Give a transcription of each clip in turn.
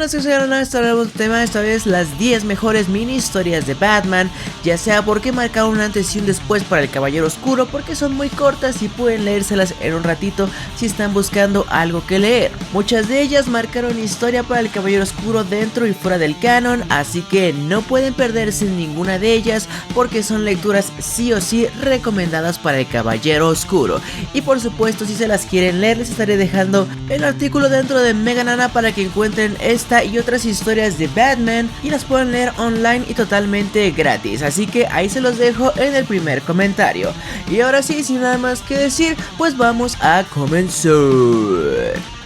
más que sea un tema, esta vez las 10 mejores mini historias de Batman, ya sea porque marcaron un antes y un después para el Caballero Oscuro, porque son muy cortas y pueden leérselas en un ratito si están buscando algo que leer. Muchas de ellas marcaron historia para el Caballero Oscuro dentro y fuera del canon, así que no pueden perderse ninguna de ellas porque son lecturas sí o sí recomendadas para el Caballero Oscuro. Y por supuesto, si se las quieren leer, les estaré dejando el artículo dentro de Mega Nana para que encuentren esta y otras historias de Batman y las pueden leer online y totalmente gratis, así que ahí se los dejo en el primer comentario. Y ahora sí, sin nada más que decir, pues vamos a comenzar.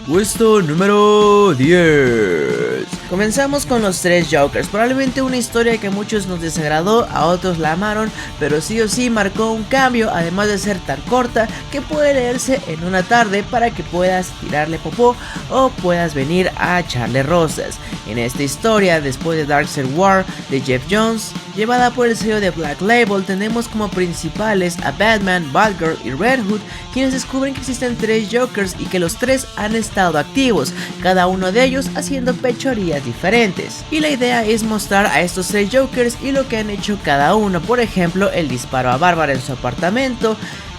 Puesto número 10. Comenzamos con los 3 Jokers, probablemente una historia que a muchos nos desagradó, a otros la amaron, pero sí o sí marcó un cambio, además de ser tan corta que puede leerse en una tarde para que puedas tirarle popó o puedas venir a echarle rosas. En esta historia, después de Darkseid War de Geoff Johns, llevada por el sello de Black Label, tenemos como principales a Batman, Batgirl y Red Hood, quienes descubren que existen 3 Jokers y que los 3 han estado activos, cada uno de ellos haciendo fechorías diferentes. Y la idea es mostrar a estos 3 Jokers y lo que han hecho cada uno, por ejemplo el disparo a Bárbara en su apartamento,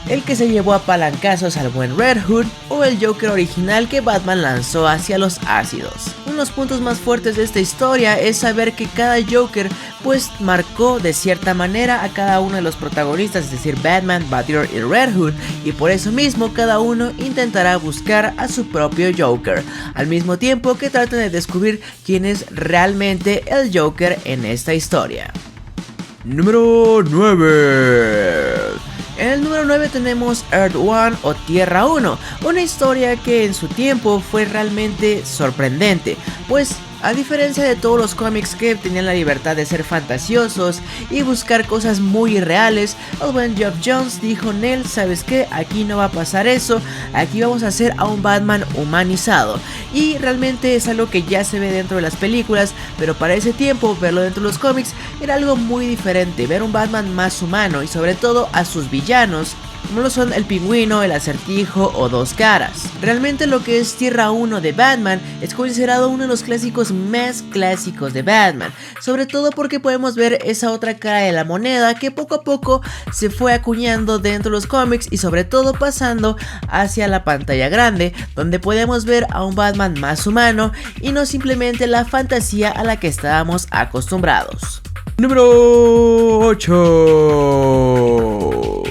el que se llevó a palancazos al buen Red Hood o el Joker original que Batman lanzó hacia los ácidos. Uno de los puntos más fuertes de esta historia es saber que cada Joker pues marcó de cierta manera a cada uno de los protagonistas, es decir, Batman, Batgirl y Red Hood, y por eso mismo cada uno intentará buscar a su propio Joker, al mismo tiempo que tratan de descubrir quién es realmente el Joker en esta historia. Número 9. En el número 9 tenemos Earth 1 o Tierra 1, una historia que en su tiempo fue realmente sorprendente, pues a diferencia de todos los cómics que tenían la libertad de ser fantasiosos y buscar cosas muy irreales, el buen Geoff Johns dijo: Nel, ¿sabes qué? Aquí no va a pasar eso, aquí vamos a hacer a un Batman humanizado. Y realmente es algo que ya se ve dentro de las películas, pero para ese tiempo verlo dentro de los cómics era algo muy diferente, ver un Batman más humano y sobre todo a sus villanos, como lo son el Pingüino, el Acertijo o Dos Caras. Realmente lo que es Tierra 1 de Batman es considerado uno de los clásicos más clásicos de Batman, sobre todo porque podemos ver esa otra cara de la moneda que poco a poco se fue acuñando dentro de los cómics y sobre todo pasando hacia la pantalla grande, donde podemos ver a un Batman más humano y no simplemente la fantasía a la que estábamos acostumbrados. Número 8.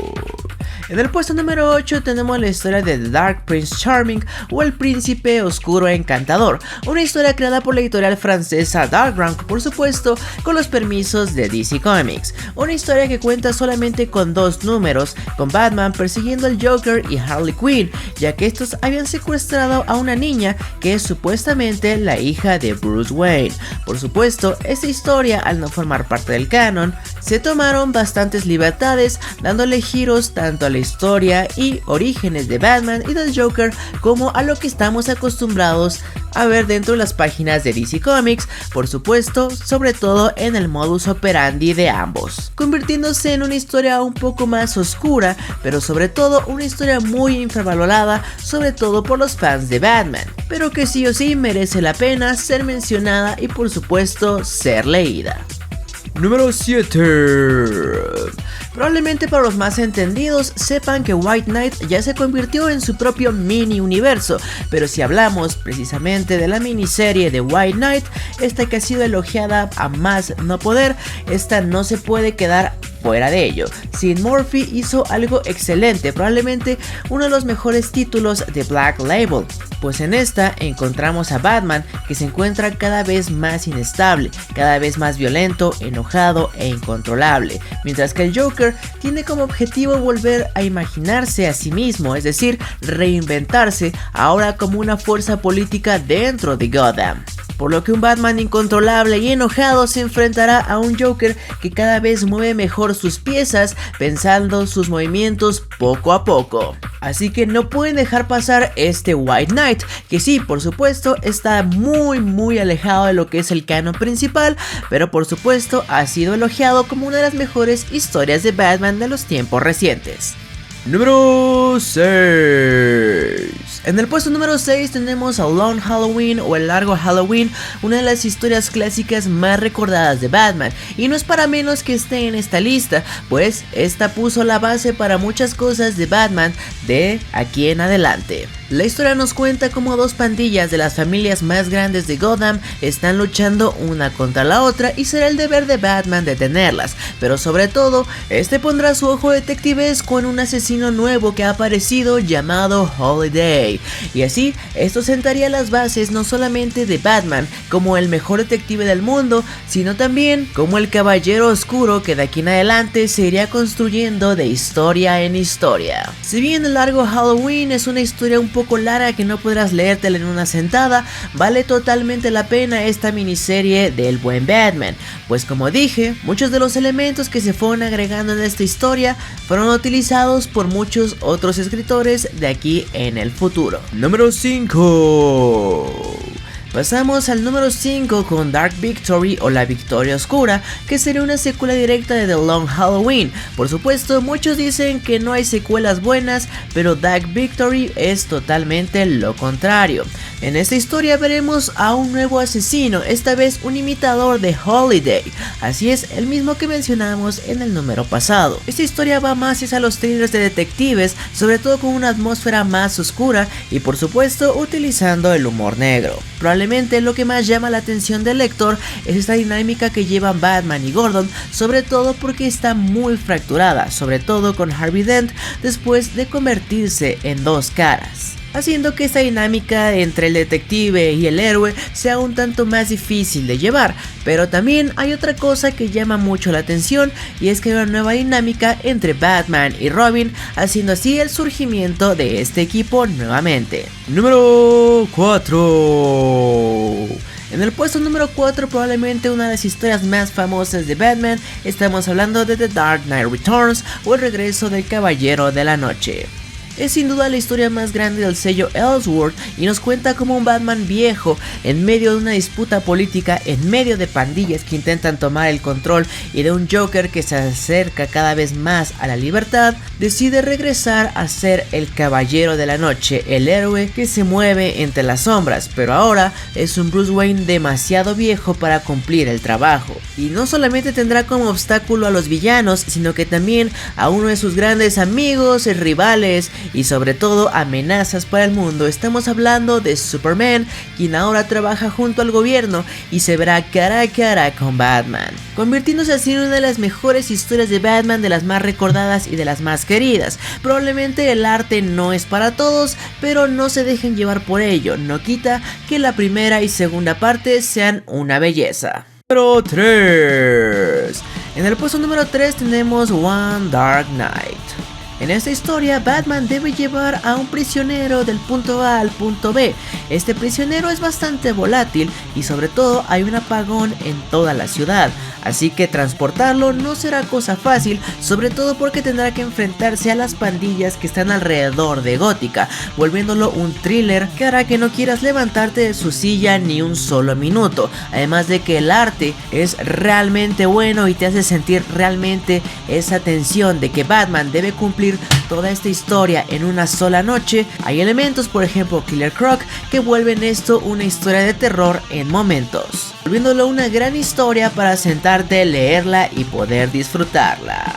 En el puesto número 8 tenemos la historia de The Dark Prince Charming o el Príncipe Oscuro Encantador, una historia creada por la editorial francesa Dark Ground, por supuesto con los permisos de DC Comics. Una historia que cuenta solamente con 2 números, con Batman persiguiendo al Joker y Harley Quinn, ya que estos habían secuestrado a una niña que es supuestamente la hija de Bruce Wayne. Por supuesto, esta historia, al no formar parte del canon, se tomaron bastantes libertades, dándole giros tanto a la historia y orígenes de Batman y del Joker como a lo que estamos acostumbrados a ver dentro de las páginas de DC Comics, por supuesto, sobre todo en el modus operandi de ambos, convirtiéndose en una historia un poco más oscura, pero sobre todo una historia muy infravalorada, sobre todo por los fans de Batman, pero que sí o sí merece la pena ser mencionada y por supuesto ser leída. Número 7. Probablemente para los más entendidos sepan que White Knight ya se convirtió en su propio mini universo, pero si hablamos precisamente de la miniserie de White Knight, esta que ha sido elogiada a más no poder, esta no se puede quedar fuera de ello. Sid Murphy hizo algo excelente, probablemente uno de los mejores títulos de Black Label, pues en esta encontramos a Batman que se encuentra cada vez más inestable, cada vez más violento, enojado e incontrolable, mientras que el Joker tiene como objetivo volver a imaginarse a sí mismo, es decir, reinventarse ahora como una fuerza política dentro de Gotham. Por lo que un Batman incontrolable y enojado se enfrentará a un Joker que cada vez mueve mejor sus piezas, pensando sus movimientos poco a poco. Así que no pueden dejar pasar este White Knight, que sí, por supuesto, está muy alejado de lo que es el canon principal, pero por supuesto ha sido elogiado como una de las mejores historias de Batman de los tiempos recientes. Número 6. En el puesto número 6 tenemos a Long Halloween o El Largo Halloween, una de las historias clásicas más recordadas de Batman, y no es para menos que esté en esta lista, pues esta puso la base para muchas cosas de Batman de aquí en adelante. La historia nos cuenta cómo dos pandillas de las familias más grandes de Gotham están luchando una contra la otra y será el deber de Batman detenerlas, pero sobre todo, este pondrá su ojo detectivesco en un asesino nuevo que ha aparecido llamado Holiday, y así esto sentaría las bases no solamente de Batman como el mejor detective del mundo, sino también como el caballero oscuro que de aquí en adelante se iría construyendo de historia en historia. Si bien El Largo Halloween es una historia un poco larga que no podrás leértela en una sentada, vale totalmente la pena esta miniserie del buen Batman, pues como dije, muchos de los elementos que se fueron agregando en esta historia fueron utilizados por muchos otros escritores de aquí en el futuro. Número 5. Pasamos al número 5 con Dark Victory o La Victoria Oscura, que sería una secuela directa de The Long Halloween. Por supuesto, muchos dicen que no hay secuelas buenas, pero Dark Victory es totalmente lo contrario. En esta historia veremos a un nuevo asesino, esta vez un imitador de Holiday, así es, el mismo que mencionamos en el número pasado. Esta historia va más hacia los thrillers de detectives, sobre todo con una atmósfera más oscura y por supuesto utilizando el humor negro. Probablemente lo que más llama la atención del lector es esta dinámica que llevan Batman y Gordon, sobre todo porque está muy fracturada, sobre todo con Harvey Dent después de convertirse en dos caras, haciendo que esta dinámica entre el detective y el héroe sea un tanto más difícil de llevar. Pero también hay otra cosa que llama mucho la atención, y es que hay una nueva dinámica entre Batman y Robin, haciendo así el surgimiento de este equipo nuevamente. Número 4. En el puesto número 4, probablemente una de las historias más famosas de Batman, estamos hablando de The Dark Knight Returns o El Regreso del Caballero de la Noche. Es sin duda la historia más grande del sello Elseworld y nos cuenta como un Batman viejo, en medio de una disputa política, en medio de pandillas que intentan tomar el control y de un Joker que se acerca cada vez más a la libertad, decide regresar a ser el Caballero de la Noche, el héroe que se mueve entre las sombras, pero ahora es un Bruce Wayne demasiado viejo para cumplir el trabajo. Y no solamente tendrá como obstáculo a los villanos, sino que también a uno de sus grandes amigos, rivales y sobre todo amenazas para el mundo. Estamos hablando de Superman, quien ahora trabaja junto al gobierno y se verá cara a cara con Batman, convirtiéndose así en una de las mejores historias de Batman, de las más recordadas y de las más queridas. Probablemente el arte no es para todos, pero no se dejen llevar por ello, no quita que la primera y segunda parte sean una belleza. Número 3. En el puesto número 3 tenemos One Dark Knight. En esta historia, Batman debe llevar a un prisionero del punto A al punto B. Este prisionero es bastante volátil y sobre todo hay un apagón en toda la ciudad, así que transportarlo no será cosa fácil, sobre todo porque tendrá que enfrentarse a las pandillas que están alrededor de Gótica, volviéndolo un thriller que hará que no quieras levantarte de su silla ni un solo minuto, además de que el arte es realmente bueno y te hace sentir realmente esa tensión de que Batman debe cumplir toda esta historia en una sola noche. Hay elementos, por ejemplo Killer Croc, que vuelven esto una historia de terror en momentos, volviéndolo una gran historia para sentarte, leerla y poder disfrutarla.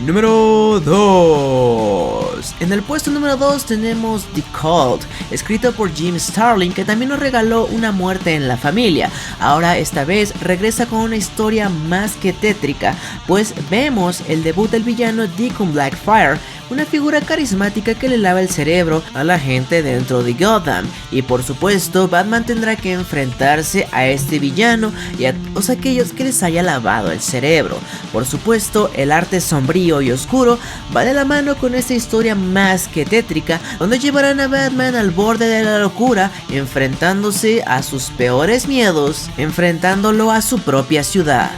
Número 2. En el puesto número 2 tenemos The Cult, escrito por Jim Starlin, que también nos regaló Una muerte en la familia. Ahora esta vez regresa con una historia más que tétrica, pues vemos el debut del villano Deacon Blackfire, una figura carismática que le lava el cerebro a la gente dentro de Gotham. Y por supuesto, Batman tendrá que enfrentarse a este villano y a todos aquellos que les haya lavado el cerebro. Por supuesto, el arte sombrío y oscuro va de la mano con esta historia más que tétrica, donde llevarán a Batman al borde de la locura, enfrentándose a sus peores miedos, enfrentándolo a su propia ciudad.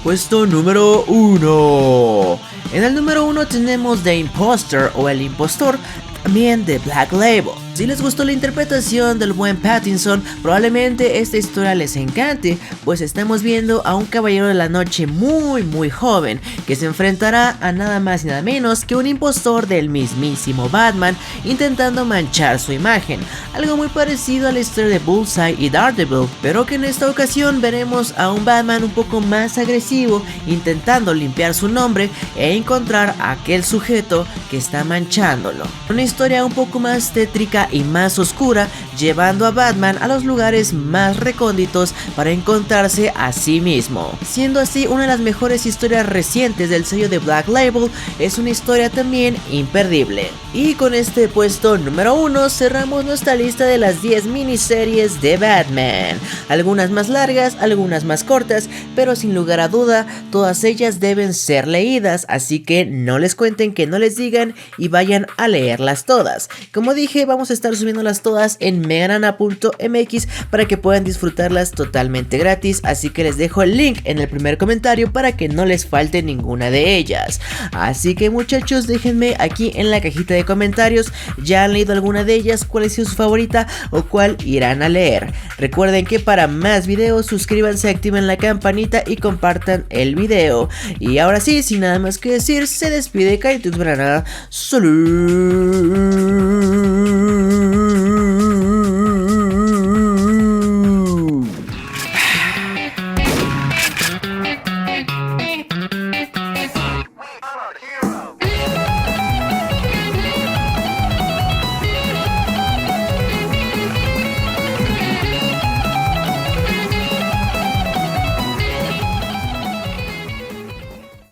Puesto número 1. En el número 1 tenemos The Imposter o El Impostor, también de Black Label. Si les gustó la interpretación del buen Pattinson, probablemente esta historia les encante, pues estamos viendo a un caballero de la noche muy joven, que se enfrentará a nada más y nada menos que un impostor del mismísimo Batman, intentando manchar su imagen, algo muy parecido a la historia de Bullseye y Daredevil, pero que en esta ocasión veremos a un Batman un poco más agresivo, intentando limpiar su nombre e encontrar a aquel sujeto que está manchándolo. Una historia un poco más tétrica y más oscura, llevando a Batman a los lugares más recónditos para encontrarse a sí mismo. Siendo así una de las mejores historias recientes del sello de Black Label, es una historia también imperdible. Y con este puesto número 1 cerramos nuestra lista de las 10 miniseries de Batman. Algunas más largas, algunas más cortas, pero sin lugar a duda, todas ellas deben ser leídas, así que no les cuenten que no les digan y vayan a leerlas todas. Como dije, vamos a estar subiéndolas todas en meganana.mx para que puedan disfrutarlas totalmente gratis, así que les dejo el link en el primer comentario para que no les falte ninguna de ellas. Así que muchachos, déjenme aquí en la cajita de comentarios, ¿ya han leído alguna de ellas? ¿Cuál es su favorita o cuál irán a leer? Recuerden que para más videos suscríbanse, activen la campanita y compartan el video. Y ahora sí, sin nada más que decir, se despide Kaitux Banana. ¡Salud!